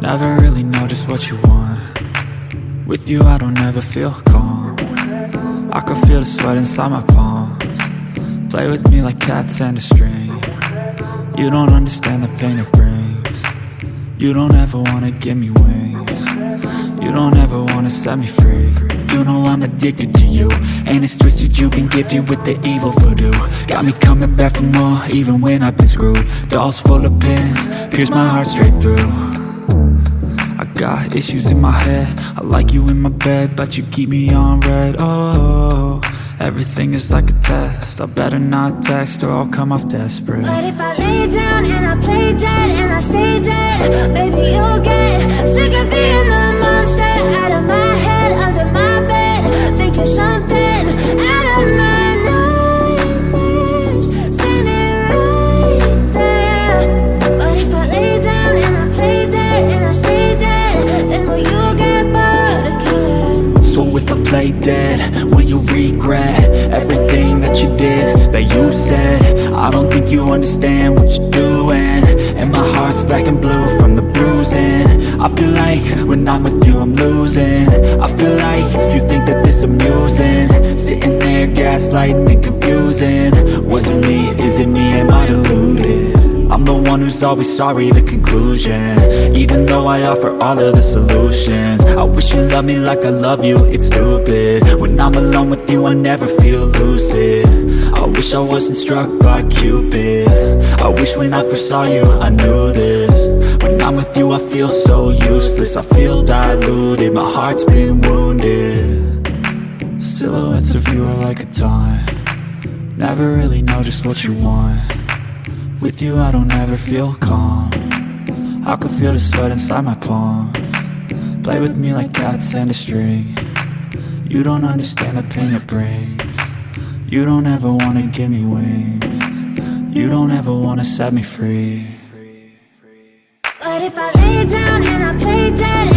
Never really know just what you want. With you I don't ever feel calm. I can feel the sweat inside my palms. Play with me like cats and a string. You don't understand the pain it brings. You don't ever wanna give me wings. You don't ever wanna set me free. You know I'm addicted to you, and it's twisted, you've been gifted with the evil voodoo. Got me coming back for more, even when I've been screwed. Dolls full of pins, pierce my heart straight through. I got issues in my head, I like you in my bed, but you keep me on red. Oh, everything is like a test, I better not text or I'll come off desperate. But if I lay down and I play dead and I stay dead, baby you'll get sick of being the monster out of my head, under my bed, thinking something out of my nightmares, standing right there. But if I lay down and I play dead and I stay dead, then will you get bored of killing? So if I play dead, will you regret everything that you did, that you said? I don't think you understand what you're doing, and my heart's black and blue from the bruising. I feel like when I'm with you I'm losing. I feel like you think that this amusing, sitting there gaslighting and confusing. Was it me? Is it me? Am I deluded? I'm the one who's always sorry, the conclusion, even though I offer all of the solutions. I wish you loved me like I love you, it's stupid. When I'm alone with you I never feel lucid. I wish I wasn't struck by Cupid. I wish when I first saw you I knew this. When I'm with you I feel so useless, I feel diluted, my heart's been wounded. Silhouettes of you are like a taunt. Never really know just what you want. With you I don't ever feel calm. I can feel the sweat inside my palms. Play with me like cats and a string. You don't understand the pain it brings. You don't ever wanna give me wings. You don't ever wanna set me free. But if I lay down and I play dead